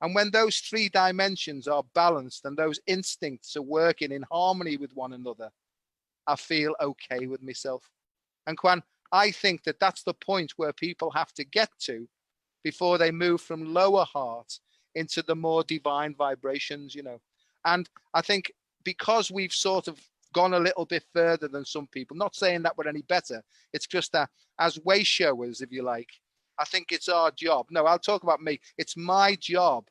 And when those three dimensions are balanced and those instincts are working in harmony with one another, I feel okay with myself. And Kwan, I think that that's the point where people have to get to before they move from lower heart into the more divine vibrations, you know. And I think because we've sort of gone a little bit further than some people, not saying that we're any better, it's just that as way showers, if you like, I think it's our job. No, I'll talk about me. It's my job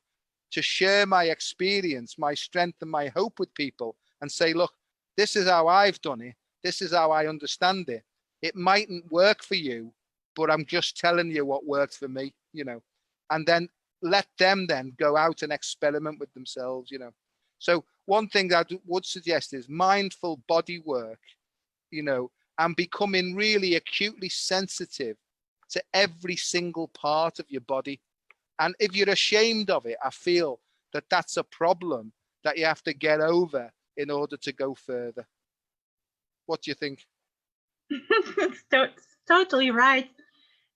to share my experience, my strength and my hope with people and say, look, this is how I've done it. This is how I understand it. It mightn't work for you, but I'm just telling you what worked for me, you know, and then let them then go out and experiment with themselves, you know. So one thing that I would suggest is mindful body work, you know, and becoming really acutely sensitive to every single part of your body. And if you're ashamed of it, I feel that that's a problem that you have to get over in order to go further. What do you think? Totally right.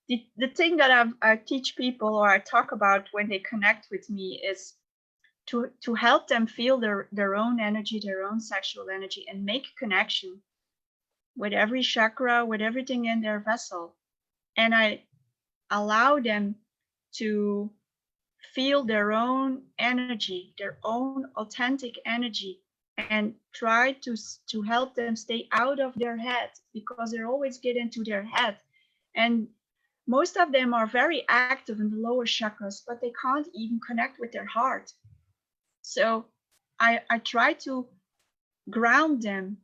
The thing that I teach people or I talk about when they connect with me is to help them feel their own energy, their own sexual energy, and make connection with every chakra, with everything in their vessel. And I allow them to feel their own energy, their own authentic energy, and try to help them stay out of their head, because they always get into their head. And most of them are very active in the lower chakras, but they can't even connect with their heart. So I try to ground them,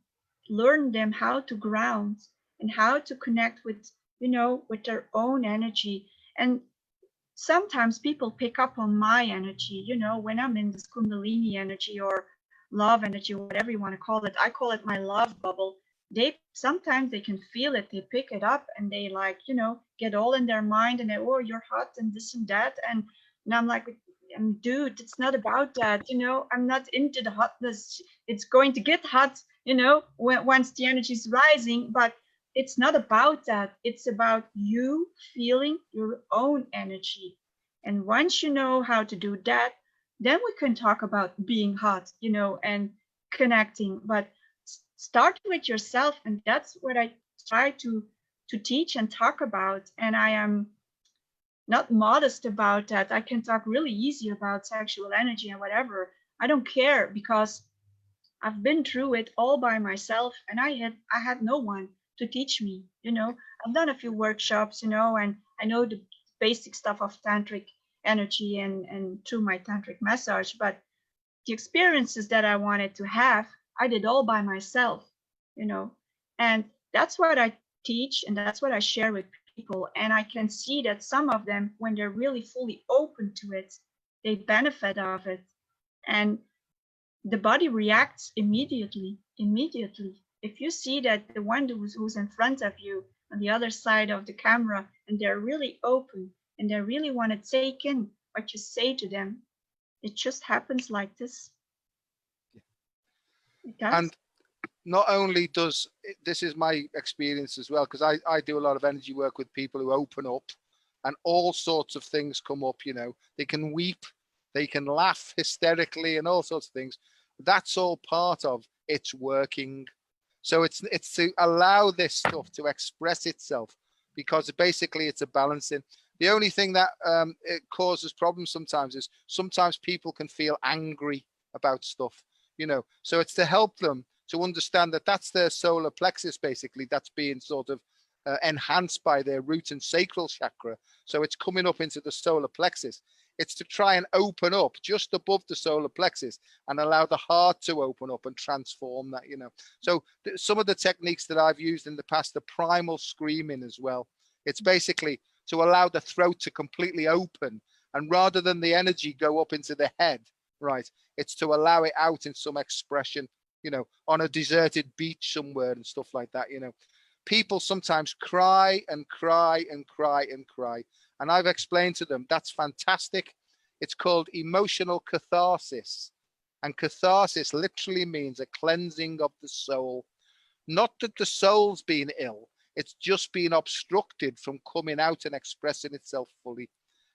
learn them how to ground and how to connect with, you know, with their own energy. And sometimes people pick up on my energy, you know, when I'm in this Kundalini energy or love energy, whatever you want to call it. I call it my love bubble. They sometimes they can feel it, they pick it up, and they, like, you know, get all in their mind and they, oh, you're hot and this and that. And I'm like, dude, it's not about that, you know. I'm not into the hotness. It's going to get hot, you know, once the energy is rising, but it's not about that. It's about you feeling your own energy. And once you know how to do that, then we can talk about being hot, you know, and connecting. But start with yourself, and that's what I try to teach and talk about. And I am not modest about that. I can talk really easy about sexual energy and whatever. I don't care, because I've been through it all by myself, and I had no one to teach me, you know. I've done a few workshops, you know, and I know the basic stuff of tantric energy and through my tantric massage, but the experiences that I wanted to have, I did all by myself, you know. And that's what I teach and that's what I share with people. And I can see that some of them, when they're really fully open to it, they benefit of it. And the body reacts immediately. If you see that the one who's in front of you on the other side of the camera, and they're really open and they really want to take in what you say to them, it just happens like this. It does. And not only does this is my experience as well, because I do a lot of energy work with people who open up and all sorts of things come up, you know, they can weep, they can laugh hysterically and all sorts of things. That's all part of it's working. So it's to allow this stuff to express itself, because basically it's a balancing. The only thing that it causes problems sometimes is sometimes people can feel angry about stuff, you know. So it's to help them to understand that that's their solar plexus, basically, that's being sort of enhanced by their root and sacral chakra. So it's coming up into the solar plexus. It's to try and open up just above the solar plexus and allow the heart to open up and transform that, you know. So some of the techniques that I've used in the past are primal screaming as well. It's basically to allow the throat to completely open, and rather than the energy go up into the head, right, it's to allow it out in some expression, you know, on a deserted beach somewhere and stuff like that, you know. People sometimes cry and cry and cry and cry. And I've explained to them, that's fantastic. It's called emotional catharsis. And catharsis literally means a cleansing of the soul. Not that the soul's been ill, it's just been obstructed from coming out and expressing itself fully.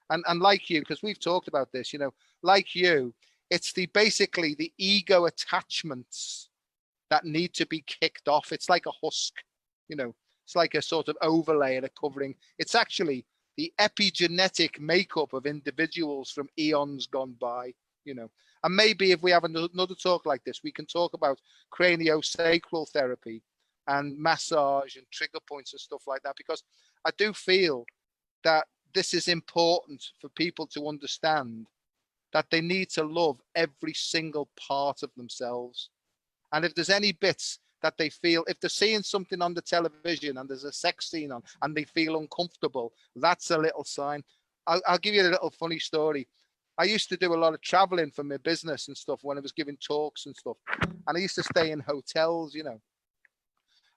And like you, because we've talked about this, you know, like you, it's basically the ego attachments that need to be kicked off. It's like a husk, you know, it's like a sort of overlay and a covering. It's actually the epigenetic makeup of individuals from eons gone by, you know. And maybe if we have another talk like this, we can talk about craniosacral therapy and massage and trigger points and stuff like that, because I do feel that this is important for people to understand, that they need to love every single part of themselves. And if there's any bits that they feel, if they're seeing something on the television and there's a sex scene on and they feel uncomfortable, that's a little sign. I'll give you a little funny story. I used to do a lot of traveling for my business and stuff when I was giving talks and stuff. And I used to stay in hotels, you know.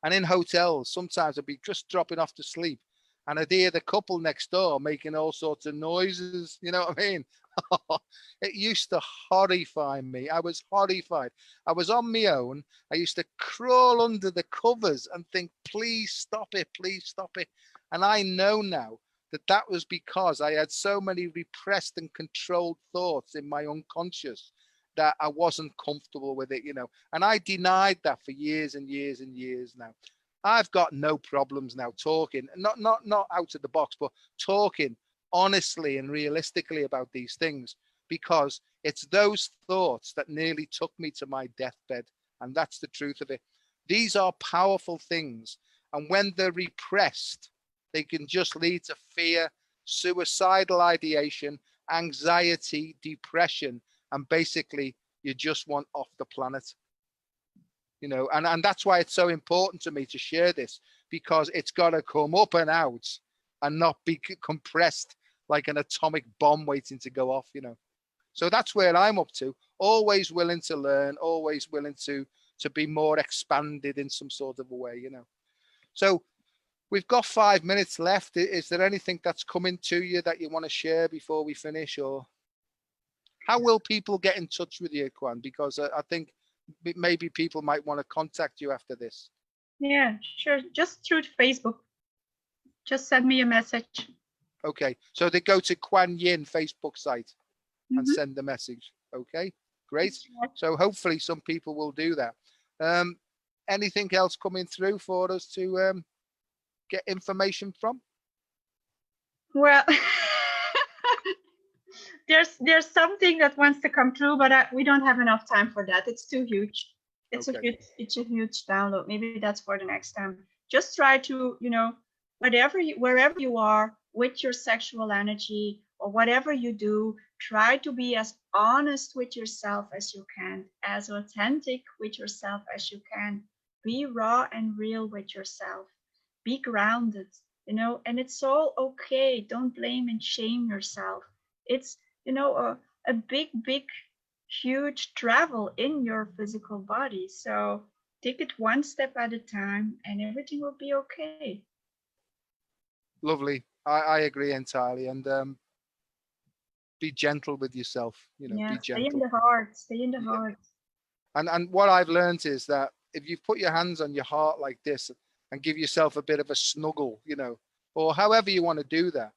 And in hotels, sometimes I'd be just dropping off to sleep and I'd hear the couple next door making all sorts of noises. You know what I mean? It used to horrify me. I was horrified. I was on my own. I used to crawl under the covers and think, please stop it, please stop it. And I know now that that was because I had so many repressed and controlled thoughts in my unconscious that I wasn't comfortable with it, you know. And I denied that for years and years and years now. I've got no problems now talking, not out of the box, but talking honestly and realistically about these things, because it's those thoughts that nearly took me to my deathbed. And that's the truth of it. These are powerful things. And when they're repressed, they can just lead to fear, suicidal ideation, anxiety, depression, and basically you just want off the planet. You know, and that's why it's so important to me to share this, because it's got to come up and out and not be compressed like an atomic bomb waiting to go off, you know. So that's where I'm up to. Always willing to learn, always willing to be more expanded in some sort of a way, you know. So we've got 5 minutes left. Is there anything that's coming to you that you want to share before we finish, or how will people get in touch with you, Kuan? Because I think maybe people might want to contact you after this. Yeah, sure. Just through Facebook. Just send me a message. Okay, so they go to Kuan Yin Facebook site and send the message. Okay, great. So hopefully some people will do that. Anything else coming through for us to get information from? Well, there's something that wants to come through, but we don't have enough time for that. It's too huge. It's a huge download. Maybe that's for the next time. Just try to, you know, wherever you are with your sexual energy or whatever you do, try to be as honest with yourself as you can, as authentic with yourself as you can. Be raw and real with yourself. Be grounded, you know, and it's all okay. Don't blame and shame yourself. It's, you know, a big, huge travel in your physical body. So take it one step at a time and everything will be okay. Lovely. I agree entirely. And be gentle with yourself, you know, Yeah, be gentle. stay in the heart, stay in the heart. And what I've learned is that if you put your hands on your heart like this and give yourself a bit of a snuggle, you know, or however you want to do that,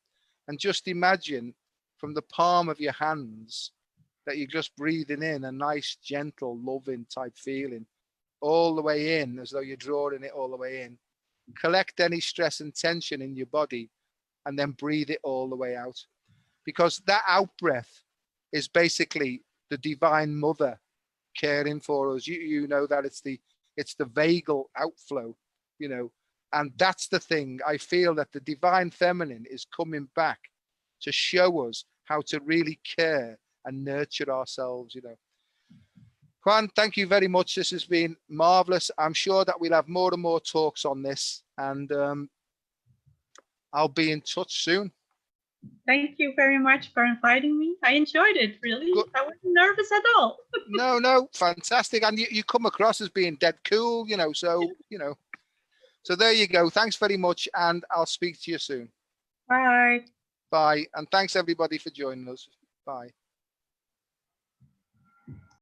and just imagine from the palm of your hands that you're just breathing in a nice, gentle, loving type feeling all the way in, as though you're drawing it all the way in. Collect any stress and tension in your body and then breathe it all the way out. Because that out breath is basically the Divine Mother caring for us. You know that it's the vagal outflow, you know, and that's the thing. I feel that the Divine Feminine is coming back to show us how to really care and nurture ourselves, you know. Kuan, thank you very much. This has been marvelous. I'm sure that we'll have more and more talks on this, and I'll be in touch soon. Thank you very much for inviting me. I enjoyed it, really. Good. I wasn't nervous at all. No, fantastic. And you come across as being dead cool, you know, so, you know. So there you go. Thanks very much, and I'll speak to you soon. Bye. Bye. And thanks everybody for joining us. Bye.